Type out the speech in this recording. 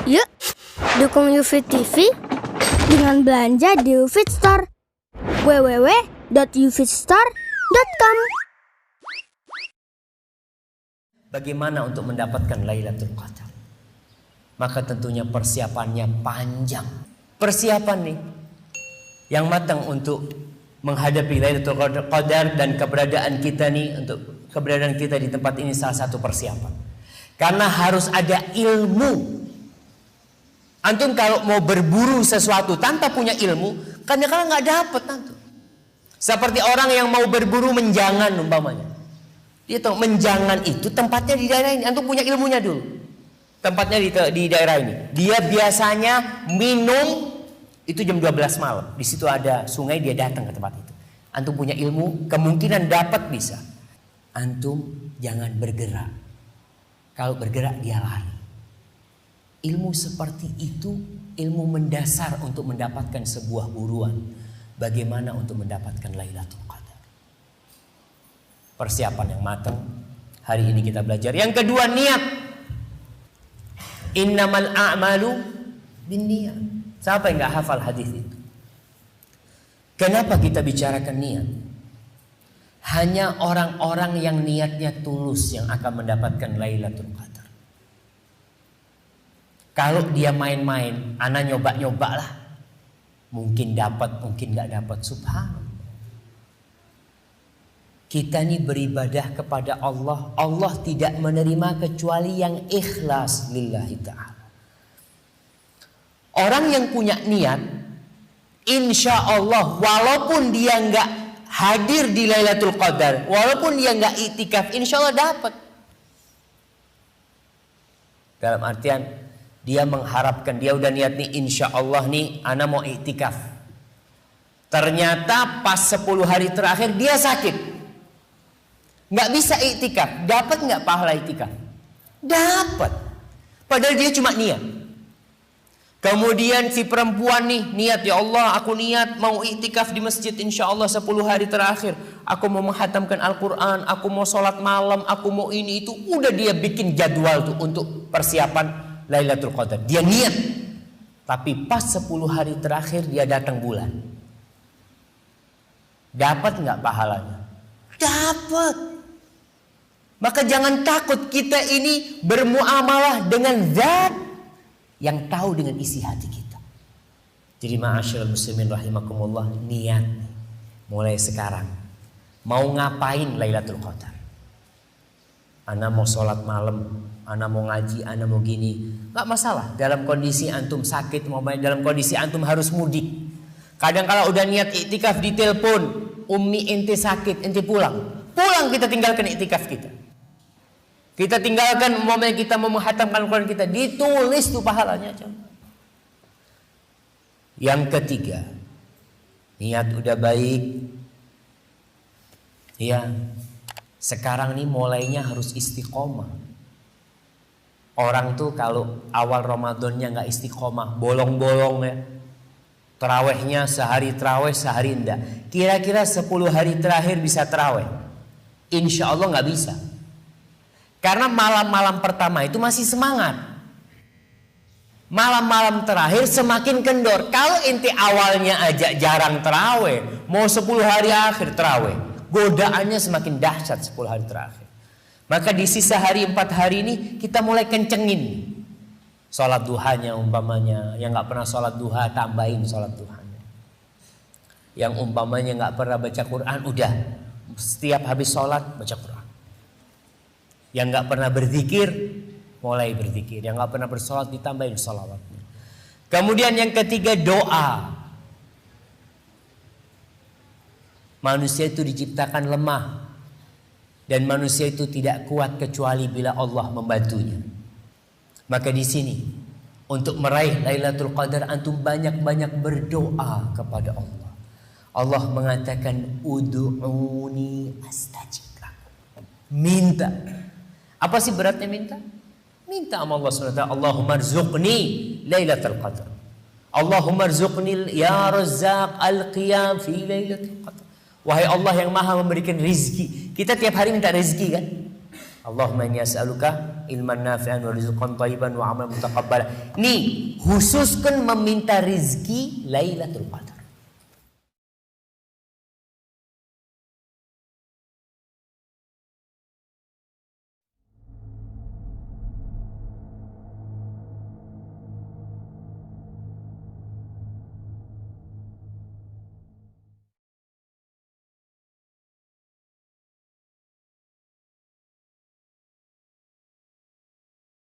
Yuk, dukung UFIT TV dengan belanja di UFIT Store. www.ufitstore.com. Bagaimana untuk mendapatkan Lailatul Qadar? Maka tentunya persiapannya panjang. Persiapan nih yang matang untuk menghadapi Lailatul Qadar dan keberadaan kita nih, untuk keberadaan kita di tempat ini salah satu persiapan. Karena harus ada ilmu. Antum kalau mau berburu sesuatu tanpa punya ilmu, kadang-kadang nggak dapat antum. Seperti orang yang mau berburu menjangan umpamanya. Dia tahu menjangan itu tempatnya di daerah ini. Antum punya ilmunya dulu. Tempatnya di daerah ini. Dia biasanya minum itu jam 12 malam. Di situ ada sungai, dia datang ke tempat itu. Antum punya ilmu, kemungkinan dapat bisa. Antum jangan bergerak. Kalau bergerak dia lari. Ilmu seperti itu ilmu mendasar untuk mendapatkan sebuah buruan. Bagaimana untuk mendapatkan Lailatul Qadar. Persiapan yang matang. Hari ini kita belajar. Yang kedua, niat. Innamal a'malu binniyat. Siapa yang gak hafal hadis itu? Kenapa kita bicarakan niat? Hanya orang-orang yang niatnya tulus yang akan mendapatkan Lailatul Qadar. Kalau dia main-main, ana nyoba-nyoba lah. Mungkin dapat, mungkin gak dapat. Subhanallah. Kita ini beribadah kepada Allah. Allah tidak menerima kecuali yang ikhlas lillahi ta'ala. Orang yang punya niat, insya Allah walaupun dia nggak hadir di Lailatul Qadar, walaupun dia nggak iktikaf, insya Allah dapat. Dalam artian dia mengharapkan, dia udah niat nih, insya Allah nih ana mau iktikaf. Ternyata pas 10 hari terakhir dia sakit, nggak bisa iktikaf. Dapat nggak pahala iktikaf? Dapat. Padahal dia cuma niat. Kemudian si perempuan nih niat, ya Allah aku niat mau iktikaf di masjid insya Allah 10 hari terakhir. Aku mau menghatamkan Al-Quran, aku mau sholat malam, aku mau ini itu. Udah dia bikin jadwal tuh untuk persiapan Lailatul Qadar. Dia niat. Tapi pas 10 hari terakhir dia datang bulan. Dapat nggak pahalanya? Dapat. Maka jangan takut, kita ini bermuamalah dengan zat yang tahu dengan isi hati kita. Jadi ma'asyiral muslimin rahimakumullah, niat mulai sekarang. Mau ngapain Lailatul Qadar? Ana mau sholat malam, ana mau ngaji, ana mau gini, nggak masalah. Dalam kondisi antum sakit, dalam kondisi antum harus mudik. Kadang kalau udah niat iktikaf ditelepon, Umi ente sakit, ente pulang. Pulang kita tinggalkan iktikaf kita. Kita tinggalkan momen kita mau menghatamkan Al-Quran kita, ditulis tuh pahalanya. Yang ketiga, niat udah baik. Ya, sekarang nih mulainya harus istiqomah. Orang tuh kalau awal Ramadannya nggak istiqomah, bolong-bolong ya. Terawihnya sehari terawih, sehari enggak. Kira-kira 10 hari terakhir bisa terawih? Insya Allah nggak bisa. Karena malam-malam pertama itu masih semangat. Malam-malam terakhir semakin kendor. Kalau inti awalnya aja jarang terawih, mau 10 hari akhir terawih, godaannya semakin dahsyat 10 hari terakhir. Maka di sisa hari 4 hari ini kita mulai kencengin sholat duhanya umpamanya. Yang gak pernah sholat duha, tambahin sholat duhanya. Yang umpamanya gak pernah baca Quran, udah setiap habis sholat baca Quran. Yang gak pernah berzikir, mulai berzikir. Yang gak pernah bersolat, ditambahin sholawatnya. Kemudian yang ketiga, doa. Manusia itu diciptakan lemah. Dan manusia itu tidak kuat kecuali bila Allah membantunya. Maka di sini, untuk meraih Lailatul Qadar, antum banyak-banyak berdoa kepada Allah. Allah mengatakan, ud'uni astajib lakum. Minta. Apa sih beratnya minta? Minta sama Allah SWT. Allahumma rzuqni Lailatul Qadar. Allahumma rzuqni ya Razzaq al-qiyam fi Lailatul Qadar. Wahai Allah yang maha memberikan rizki. Kita tiap hari minta rizki kan? Allahumma inni as'aluka ilman nafi'an wa rizqan thayyiban wa amalan mutaqabbala. Nih, khususkan meminta rizki Lailatul Qadar.